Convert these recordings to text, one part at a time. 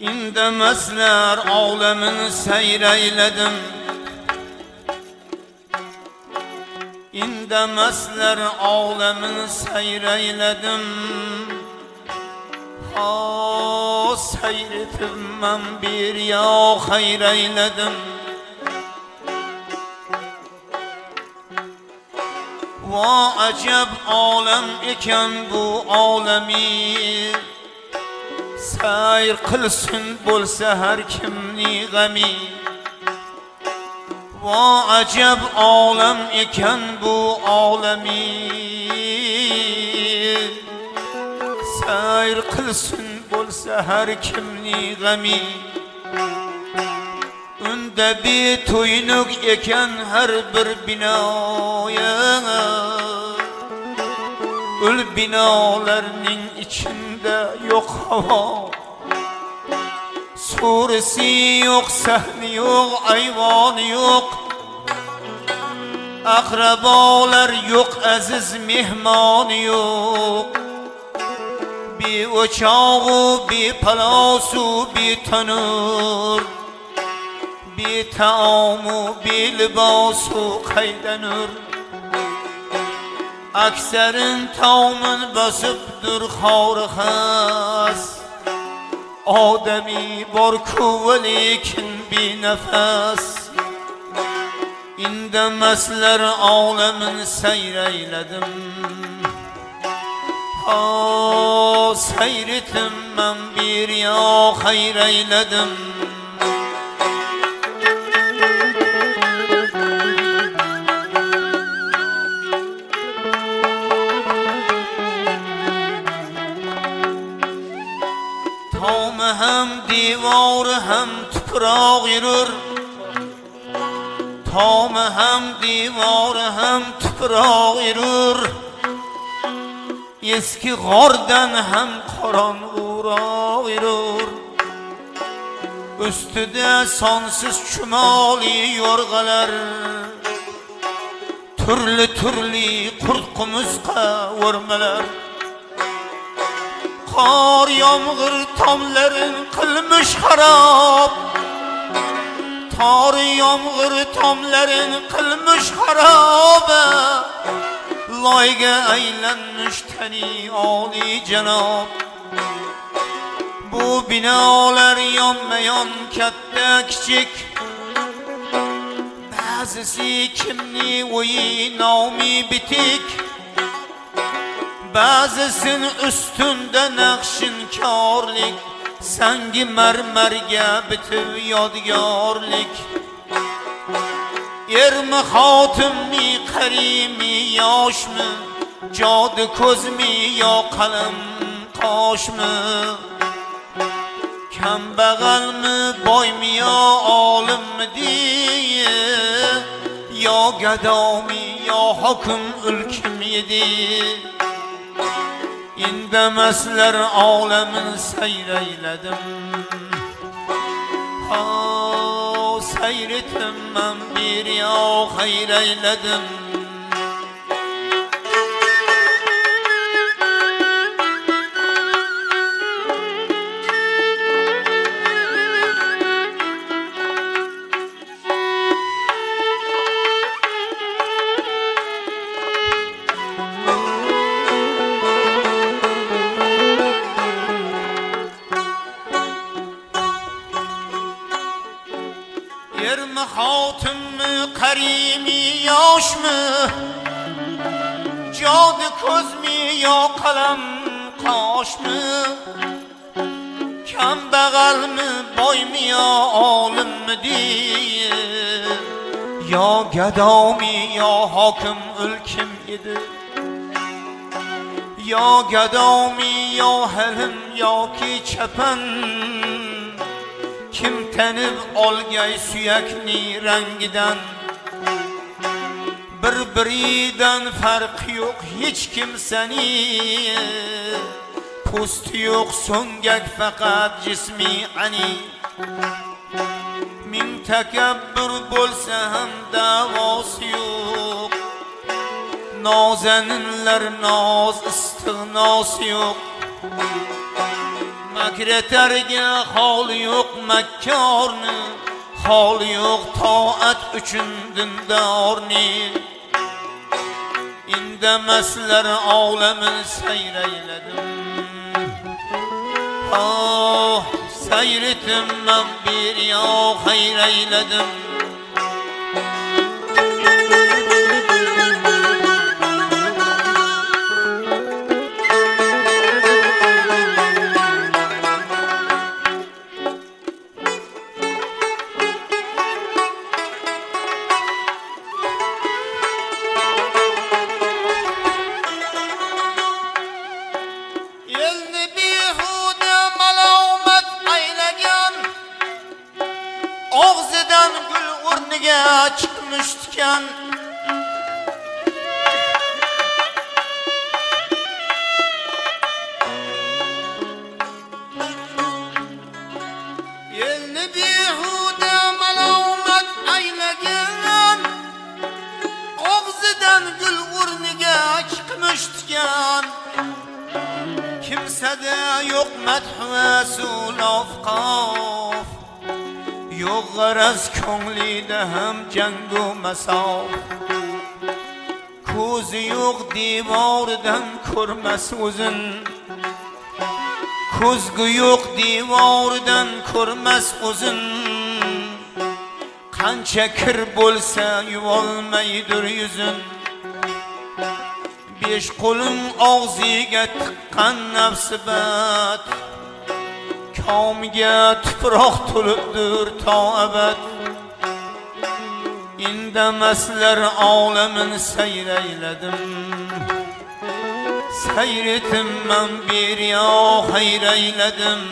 İndemezler alemin seyreyledim. İndemezler alemin seyreyledim. Ha seyretim ben bir ya hayreyledim. Va acep alem iken bu alemi seyr kılsın bolsa her kimni gami. Va acep alem iken bu alemi seyr kılsın bolsa her kimni gami. Ünde bir tuynuk eken her bir binaya, ül binalarının içinde yok hava. Suresi yok, sahni yok, ayvanı yok. Akrabalar yok, aziz mihmanı yok. Bir uçağı, bir palasu, bir tanur, bir taamu, bir libasu kaydenur. Akserin taamın basıpdır xavr xas. Ademi var ku velikin bir nefes. İndemezler alemin seyreyledim. Ha seyretim ben bir ya hayreyledim. Tamı hem divarı hem tuprağı yürür. Tamı hem divarı hem tuprağı yürür. Eski gardan hem karanlığa yürür. Üstüde sansız çümali yorgalar. Türlü türlü kurt kumuzqa vurmalar. Kar yağmur tamların kılmış harap. Tar yağmur tamların kılmış harap. Layga eylenmiş teni âli cenab. Bu binalar yanmayan katta kichik. Bazısı kimni oyi nami bitik. Bazısının üstünde nakşinkarlik. Sangi mermerge bitiv yadigarlik. Ermi hatim mi karimi yaş mı? Cadı köz mi ya kalem kaş mı? Kembeğel mi boy mi ya alim mi diye? Ya geda mi ya hakim ülküm yedi? İndemezler alemin seyreyledim. Ha seyretim ben bir ya hayreyledim. Ermi hatim mi karimi yaş mı? Cadı köz mi ya kalem kaş mı? Kembeğel mi boy mi ya alim mi diye? Ya geda mi ya hakim ülkim yedi? Ya geda mi ya helim ya ki çepen? Kim tenib olgay suyakni rengidan? Birbiridan fark yok hiç kimseni. Posti yok so'ngak fakat cismi ani. Min takabbur bo'lsa ham davosi yok. Nazeninler naz istignosi yok. Akreterge holi yok mekkarni, holi yok taat üçün dindarni. İndemesler alemin seyreyledim. Ah seyretim ben bir ya hayreyledim. Ağzıdan gül urniga çıkmıştken elni behuda malomat aylagan ağzıdan gül urniga çıkmıştken kimsede yok medh ve sulaf qaf yok garaz ko'nglida ham jangu masof ko'zi yo'q devoridan ko'rmas o'zin ko'zgu yo'q devoridan ko'rmas o'zin qancha kir bo'lsa yuvolmaydir yuzin besh qo'lim og'ziga tiqqan nafsi bad komiga tuproq to'libdir to abad indamaslar olamin sayrayladim sayretim men beriyo hayrayladim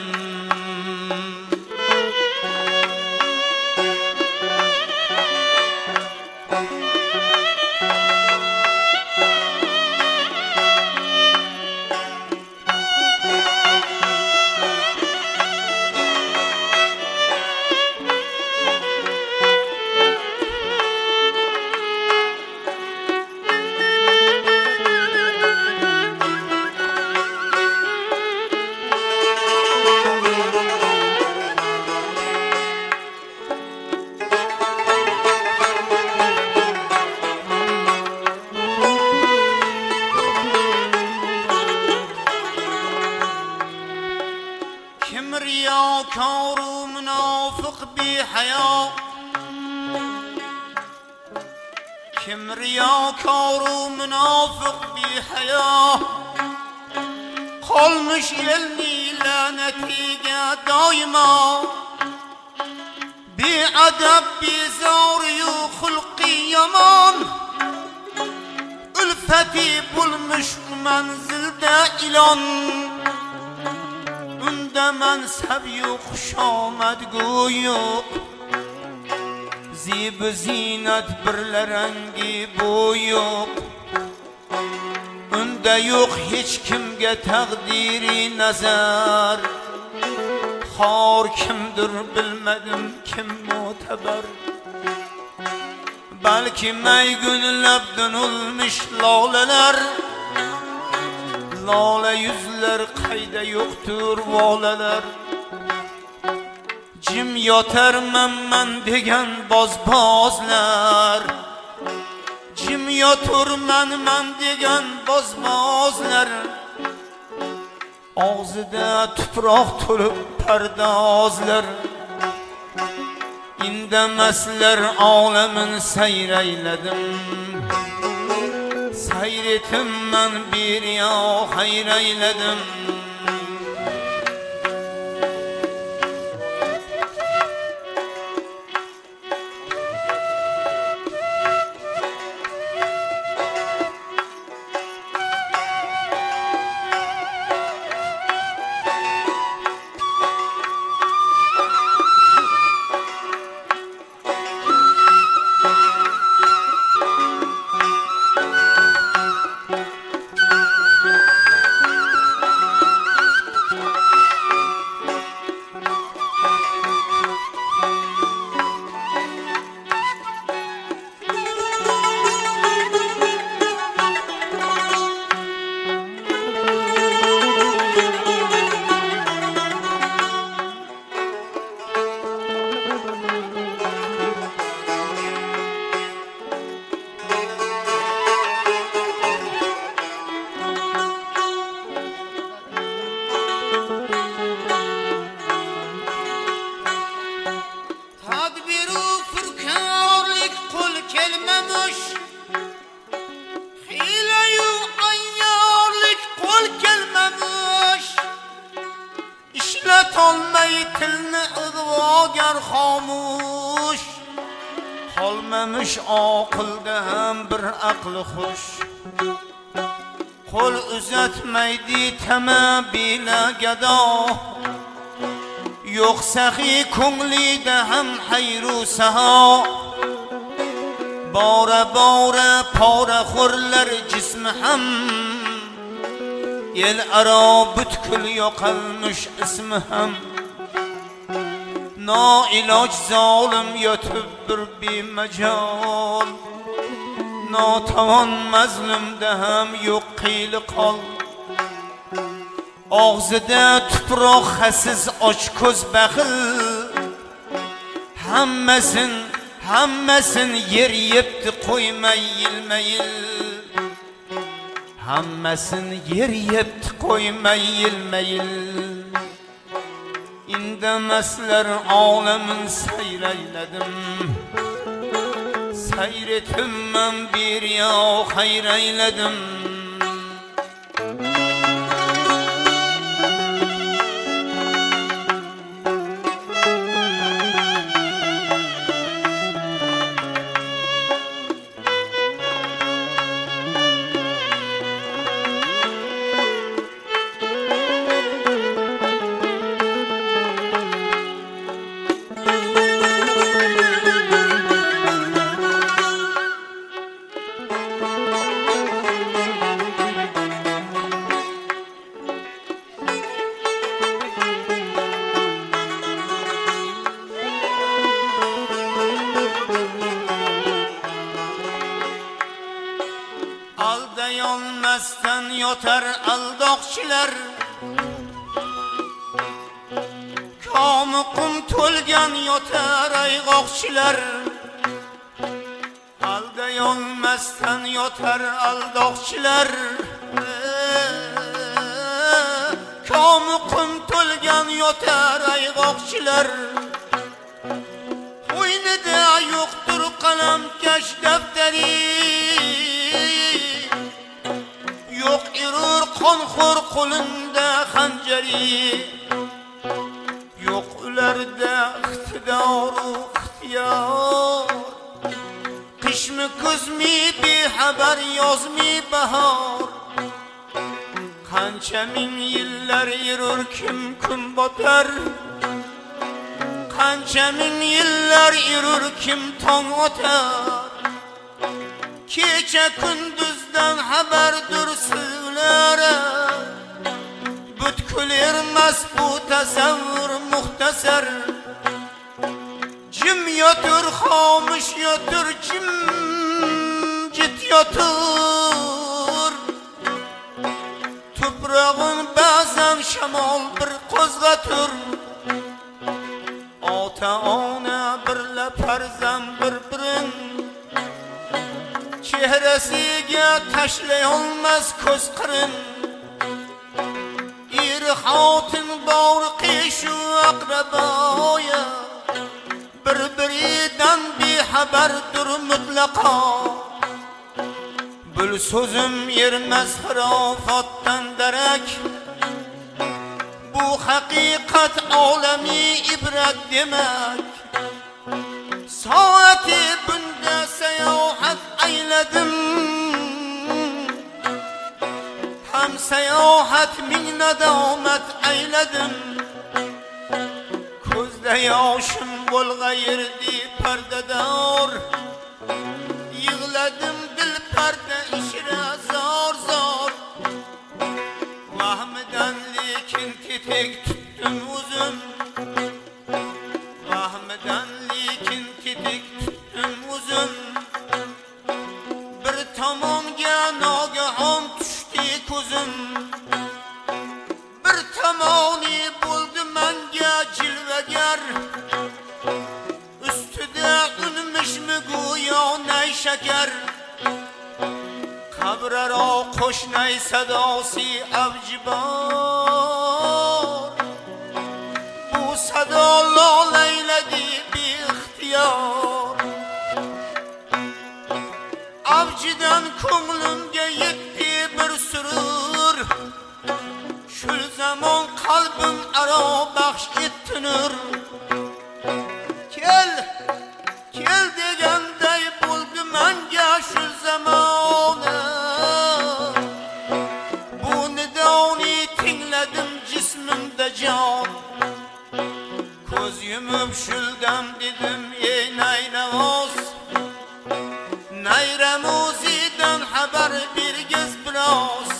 رياكار منافق بحياة كم رياكار منافق بحياة قلمش يلني لعنتيقى دايما بأدب بزاري وخلقي يمان الفتي بلمش منزل دائلان unda mansab yo'q shomadgu yo'q zib zinat birlarangi bu yo'q unda yo'q hech kimga taqdiri nazar xor kimdir bilmadim kim mo'tabar balki maygunlabdan o'lmish lolalar lola yuzlar qayda yo'qtur volalar jim yotarman men degan bozbozlar jim yoturman men degan bozbozlar og'zida tuproq to'lib pardozlar indamaslar olamin sayrayladim sayretim men bir ya hayrayladim tilni ig'vogar xomush, qolmamış aqlda ham bir aqli xush. Qo'l uzatmaydi tama bila gado, yo'q saxiy ko'nglida ham hayru saho. Bora bora pora xurlar jismi ham, el aro butkul yo'qolmuş ismi ham. Noiloj zolim yotib bir bemajol, notavon mazlumda ham yo'q qiyli qol. Og'zida tuproq xasiz och ko'z baxil, hammasin yer yebdi qo'ymay yilma-yil. Hammasin yer yebdi qo'ymay yilma-yil. İndemaslar alamin sayrayladim, sayretimmen bir ya hayrayladim. Aldayolmasdan yotar aldoqchilar, ko'mi qum to'lgan yotar ayg'oqchilar. Aldayolmasdan yotar aldoqchilar, ko'mi qum to'lgan yotar ayg'oqchilar. Qo'ynida yo'qdir qalamkash daftari, yo'q erur qonxo'r qo'linda xanjari. Yo'q ularda iqtidoru ixtiyor, qishmi kuzmi bexabar yozmi bahor. Qancha ming yillar erur kim kun botar, qancha ming yillar erur kim tong otar. Kecha kunduzdan xabardir sizlari, butkul ermas bu tasavvur muxtasar. Jim yotur xomush yotur, jimjit yotur. Tuprog'in ba'zan shamol bir qo'zg'atur. Ota ona birla farzand bir-birin, chehrasiga tashlay olmas ko'z qirin. Er xotin bor qishu aqraboya, bir-biridan bexabardir mutlaqo. Bul so'zim ermas xurofotdan darak, bu haqiqat olamiy ibrat demak. Soati bunda sayohat ayladim, ham sayohat ming nadomat ayladim. Ko'zda yoshim bo'lg'ayirdi pardador, yig'ladim dil parda ishra zor zor. Vahmidan lekin tetek tutdim o'zim, vahmidan lekin tetek tutdim o'zim. Bir tomonga nogahon tushdi ko'zim, bir tomoni bo'ldi menga jilvagar. Ustida unmishmi go'yo nay shakar, qabraro qo'shnay sadosi avjibor. Bu sado lolayladi beixtiyor, avjidan ko'nglimga yetdi bir surur. Shul zamon qalbim aro baxsh etdi tutunur. Kel deganday bo'ldi menga shu zamona. Bu nidoni tingladim jismimda jon. Ko'z yumib shuldam dedim ey Naynavoz, Nayramuzidan xabar bergiz biroz.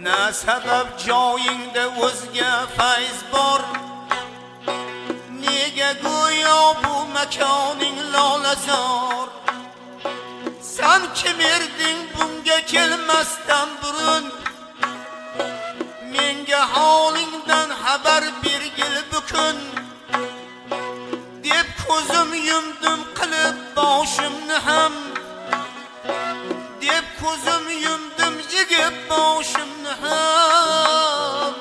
Na sabab joyingda o'zga fayz bor, nega go'yo bu makoning lolazor. Sen kim erding bunga kelmasdan burun, menga holingdan xabar bergil bukun. Deb ko'zim yumdim qilib boshimni ham, deb ko'zim yumdim egib boshimni ham.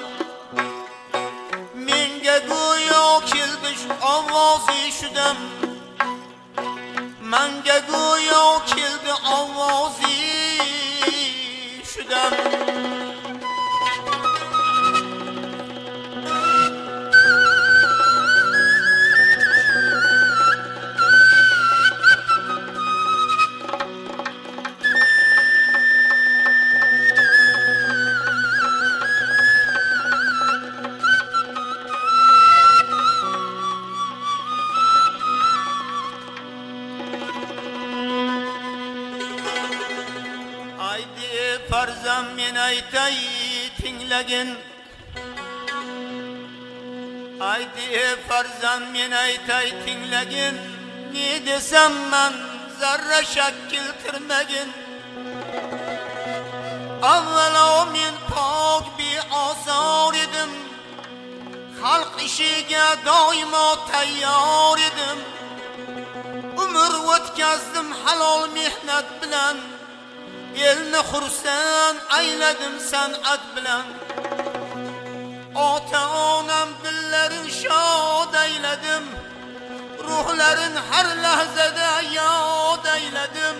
Menga go'yo keldi shu ovozi shudam, menga go'yo keldi ovozi shudam. Farzam men aytay tinglagin, aydi farzam men aytay tinglagin. Ne desam man zarra shak keltirmagin. Avvalo men pok beozor edim, xalq ishiga doimo tayyor edim. Umr o'tkazdim halol mehnat bilan, elni xursand ayladim san'at bilan. Ota onam dillarin shod ayladim, ruhlarin har lahzada yod ayladim.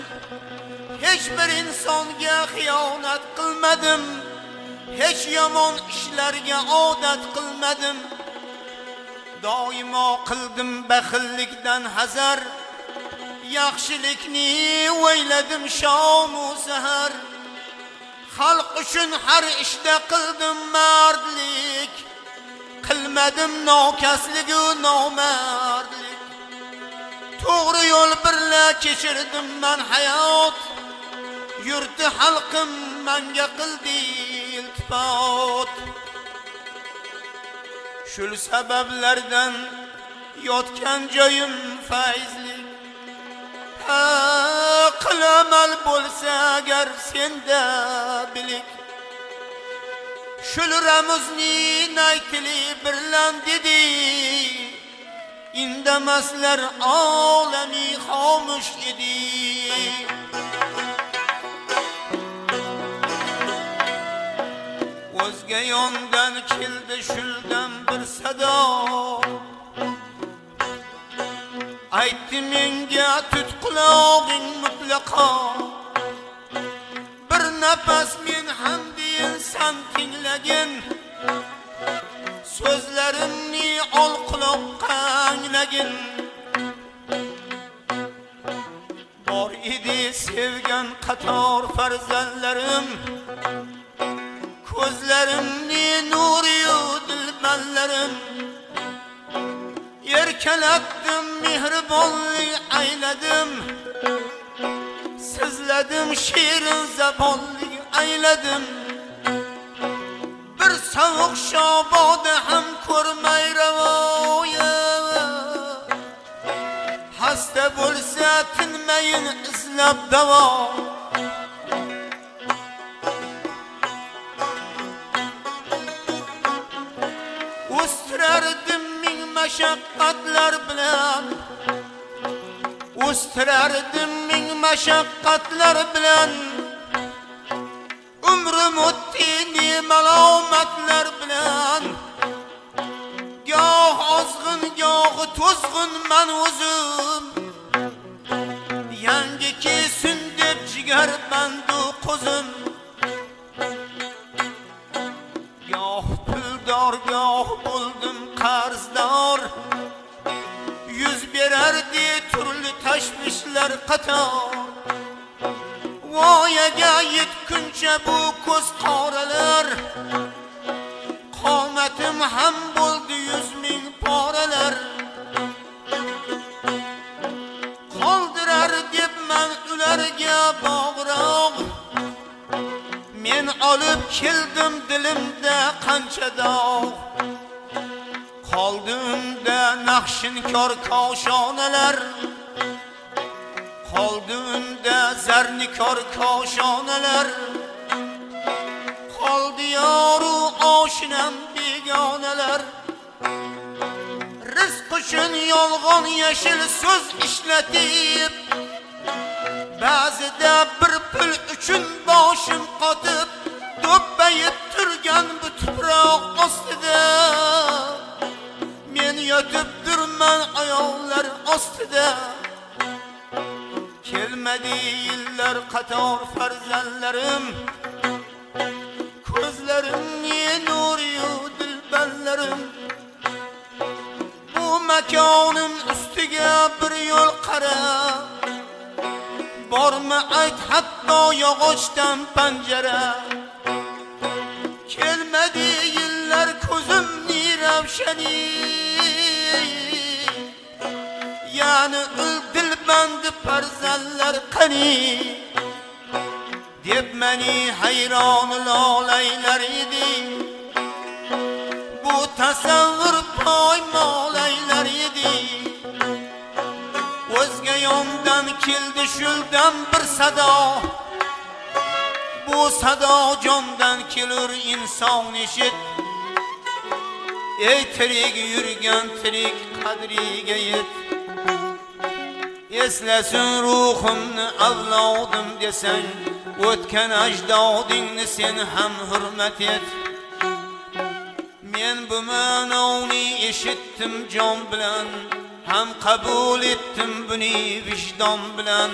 Hech bir insonga xiyonat qilmadim, hech yomon ishlarga odat qilmadim. Doimo qildim baxillikdan hazar, yaxshilikni o'yladim shom u sahar. Xalq uchun har ishda qildim mardlik, qilmadim nokaslik u nomardlik. To'g'ri yo'l birla kechirdim men hayot, yurti xalqim menga qildi iltifot. Shul sabablardan yotgan joyim fayzlik. Qilamal bo'lsa agar senda bilik, shul ramuzni naytili birlan dedi. Indamaslar olami xomush edi. O'zga yondan keldi shuldan bir sado, aytdi menga tut qulog'ing mutlaqo. Bir nafas men ham deyin san tinglagin, so'zlarimni ol quloqqa anglagin. Bor edi sevgan qator farzandlarim, ko'zlarimni nuriyu dilbanlarim. Erkalatdim mehribonlik ayladim, sizladim shirin zabonlik ayladim. Bir sovuq shoboda ham ko'rmay ravoya, hasta bo'lsa tinmayin izlab davo. O'stirardim ming mashaqqatlar bilan, o'stirardim ming mashaqqatlar bilan. Umrim o'tdi malomatlar bilan. Goh ozg'in goh to'zg'in men o'zim, yangi kesin deb jigar bandu qo'zim. Goh puldor goh bo'ldim qar yillar qator voyaga yetguncha bu ko'z qoralar qomatim ham bo'ldi 100 ming poralar qoldirar debman ularga bog'roq men olib keldim dilimda qancha dog' qoldi unda naqshinkor koshonalar qoldi unda zarnikor koshonalar qoldi yoru oshinam begonalar rizq uchun yolg'on yashil so'z ishlatib ba'zida bir pul uchun boshim qotib do'ppayib turgan bu tuproq ostida men yotib durman ayollar ostida kelmadi yillar qator farzandlarim ko'zlarim ne nuriyu dilbanlarim bu makonim ustiga bir yo'l qara bormi ayt hatto yog'ochdan panjara kelmadi yillar ko'zimni ravshani yani dilbandi farzandlar qani deb meni hayron lolaylar edi bu tasavvur poymolaylar edi o'zga yondan keldi shuldan bir sado bu sado jondan kelur inson eshit ey tirik yurgan tirik qadriga yet eslasin ruhimni avlodim desang o'tgan ajdodingni sen ham hurmat et men bu ma'noni eshitdim jon bilan ham qabul etdim buni vijdon bilan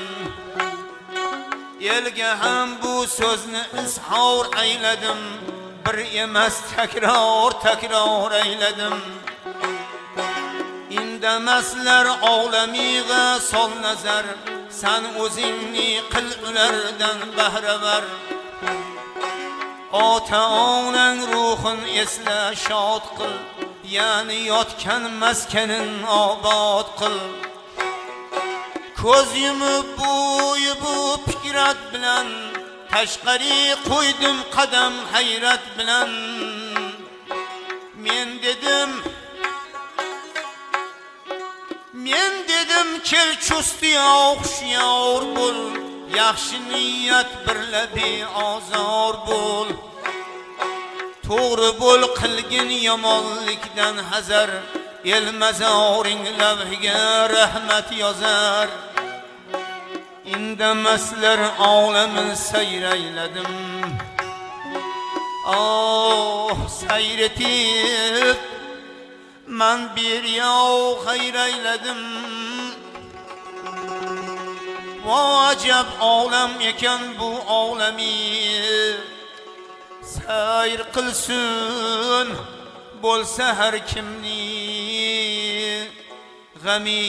elga ham bu so'zni izhor ayladim bir emas takror ayladim indamaslar olamig'a sol nazar san o'zingni qil ulardan bahravar ota onang ruhin esla shod qil yani yotgan maskanin obod qil ko'z yumib bu fikrat bilan tashqari qo'ydim qadam hayrat bilan men dedim kel chustiya xushyor bo'l yaxshi niyat birla beozor bo'l to'g'ri bo'l qilgin yomonlikdan hazar el mazoring lavhiga rahmat yozar indamaslar olamin sayrayladim oh sayretib man bir yo'q hayrayladim vajab olam ekan bu olami sayr qilsin bo'lsa har kimni g'ami